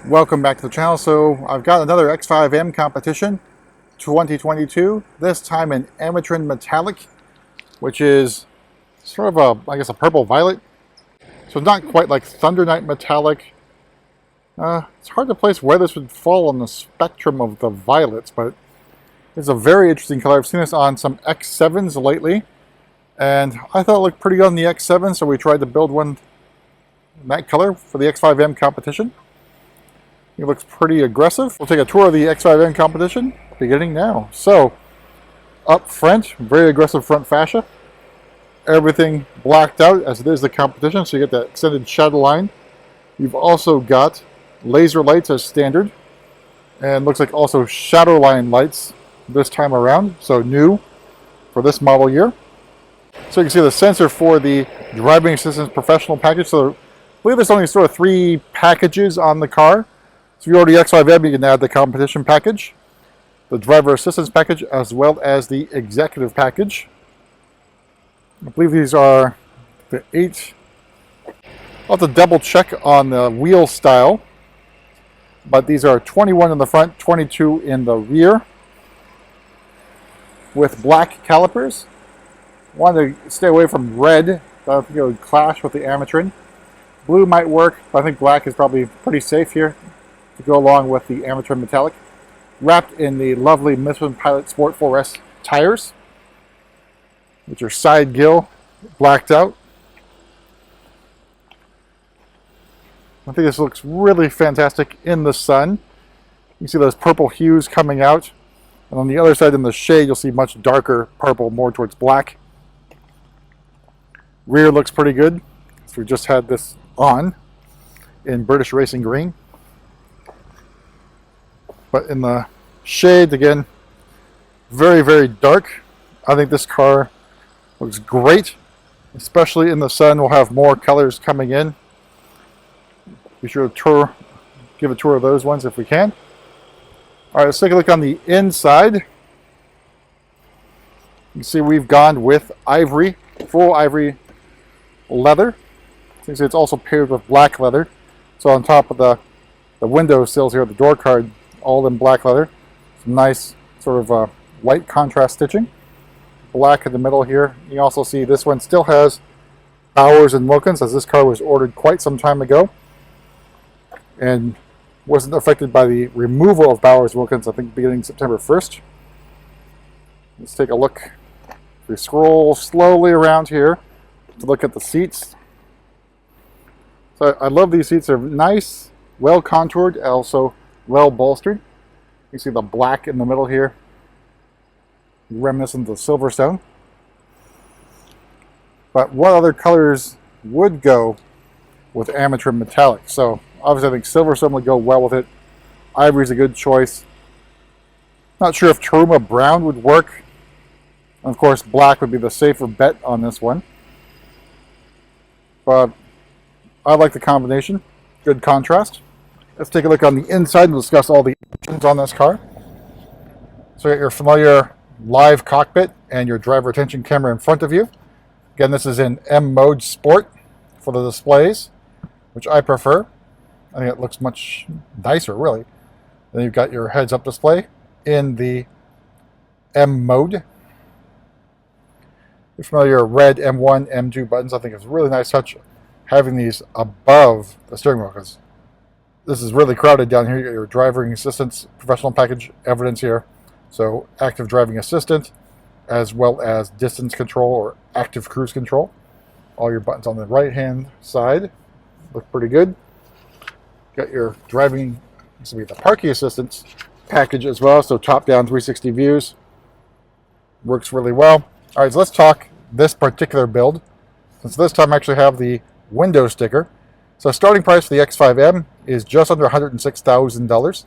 Welcome back to the channel. So I've got another X5M competition 2022, this time in Ametrin Metallic, which is sort of I guess a purple violet. So it's not quite like Thunder Night Metallic. It's hard to place where this would fall on the spectrum of the violets, but it's a very interesting color. I've seen this on some X7s lately, and I thought it looked pretty good on the X7, so we tried to build one in that color for the X5M competition. It looks pretty aggressive. We'll take a tour of the X5M competition beginning now. So, up front, very aggressive front fascia. Everything blacked out as it is the competition, so you get that extended shadow line. You've also got laser lights as standard, and looks like also shadow line lights this time around, so new for this model year. So you can see the sensor for the driving assistance professional package. So I believe there's only sort of 3 packages on the car. So if you order the X5M, you can add the competition package, the driver assistance package, as well as the executive package. I believe these are the 8. I'll have to double check on the wheel style, but these are 21 in the front, 22 in the rear, with black calipers. Want to stay away from red, I think it would clash with the Ametrin. Blue might work, but I think black is probably pretty safe here to go along with the Ametrin Metallic. Wrapped in the lovely Michelin Pilot Sport 4S tires, which are side gill blacked out. I think this looks really fantastic in the sun. You can see those purple hues coming out. And on the other side in the shade, you'll see much darker purple, more towards black. Rear looks pretty good. So we just had this on in British Racing Green. But in the shades, again, very, very dark. I think this car looks great, especially in the sun. We'll have more colors coming in. Be sure to give a tour of those ones if we can. All right, let's take a look on the inside. You can see we've gone with ivory, full ivory leather. You can see it's also paired with black leather. So on top of the window sills here, the door card, all in black leather. Some nice sort of white contrast stitching. Black in the middle here. You also see this one still has Bowers and Wilkins, as this car was ordered quite some time ago and wasn't affected by the removal of Bowers Wilkins, I think beginning September 1st. Let's take a look. We scroll slowly around here to look at the seats. So I love these seats. They're nice, well contoured, also well bolstered. You see the black in the middle here, reminiscent of Silverstone. But what other colors would go with Ametrin Metallic? So obviously I think Silverstone would go well with it. Ivory's a good choice. Not sure if Taruma Brown would work. And of course black would be the safer bet on this one. But I like the combination. Good contrast. Let's take a look on the inside and discuss all the options on this car. So you got your familiar live cockpit and your driver attention camera in front of you. Again, this is in M mode Sport for the displays, which I prefer. I think it looks much nicer, really. Then you've got your heads-up display in the M mode. You're familiar red M1, M2 buttons. I think it's a really nice touch having these above the steering wheel, because this is really crowded down here. You got your driving assistance professional package evidence here. So active driving assistant, as well as distance control or active cruise control. All your buttons on the right hand side look pretty good. Got your driving, this will be the parking assistance package as well. So top down 360 views. Works really well. All right, so let's talk this particular build. Since this time I actually have the window sticker. So starting price for the X5M is just under $106,000.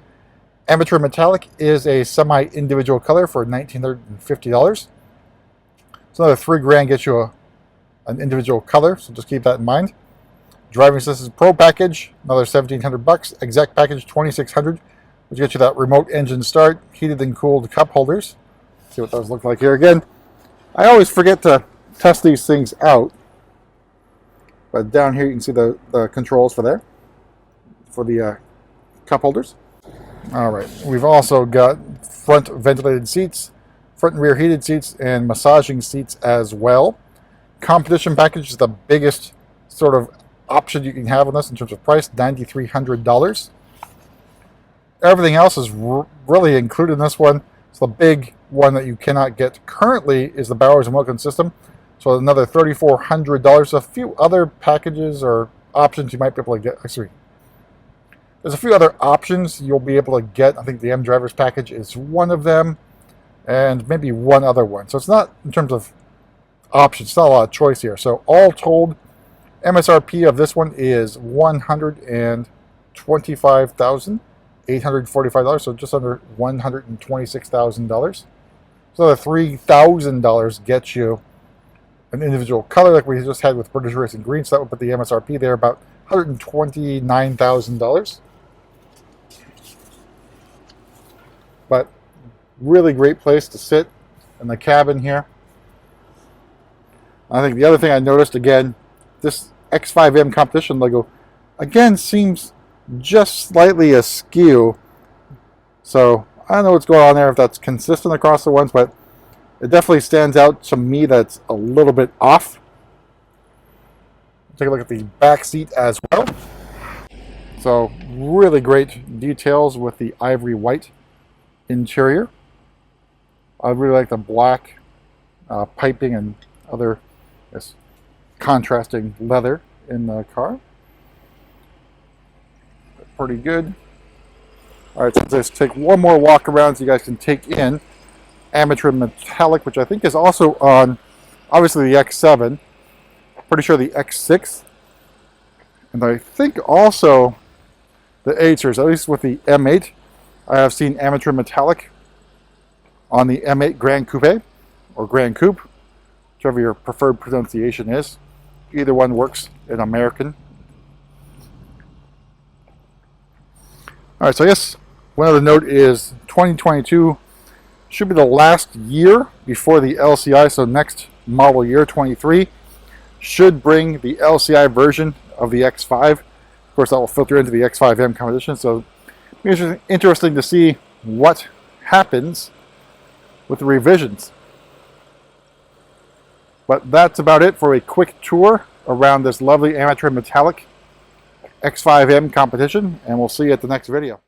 Ametrin Metallic is a semi-individual color for $1,950. So another $3,000 gets you an individual color, so just keep that in mind. Driving Assistance Pro package, another $1,700. Exec package, $2,600, which gets you that remote engine start, heated and cooled cup holders. See what those look like here. Again, I always forget to test these things out. But down here you can see the controls for there, for the cup holders. All right, we've also got front ventilated seats, front and rear heated seats, and massaging seats as well. Competition package is the biggest sort of option you can have on this in terms of price, $9,300. Everything else is really included in this one. So the big one that you cannot get currently is the Bowers and Wilkins system. So another $3,400. A few other packages or options you might be able to get. Actually, there's a few other options you'll be able to get. I think the M Drivers package is one of them, and maybe one other one. So it's not, in terms of options, it's not a lot of choice here. So all told, MSRP of this one is $125,845, so just under $126,000. So the $3,000 gets you an individual color like we just had with British Racing Green, so that would put the MSRP there about $129,000. But really great place to sit in the cabin here. I think the other thing I noticed, again, this X5M competition logo, again, seems just slightly askew. So I don't know what's going on there, if that's consistent across the ones, but it definitely stands out to me that's a little bit off. Take a look at the back seat as well. So really great details with the ivory white interior. I really like the black piping and other contrasting leather in the car. Pretty good. All right, so let's take one more walk around so you guys can take in Ametrin Metallic, which I think is also on, obviously, the X7. Pretty sure the X6. And I think also the 8s, at least with the M8. I have seen Ametrin Metallic on the M8 Grand Coupe, or Grand Coupe, whichever your preferred pronunciation is. Either one works in American. All right, so I guess one other note is 2022 should be the last year before the LCI, so next model year, 23, should bring the LCI version of the X5. Of course, that will filter into the X5M competition, so it's interesting to see what happens with the revisions. But that's about it for a quick tour around this lovely Ametrin Metallic X5M competition, and we'll see you at the next video.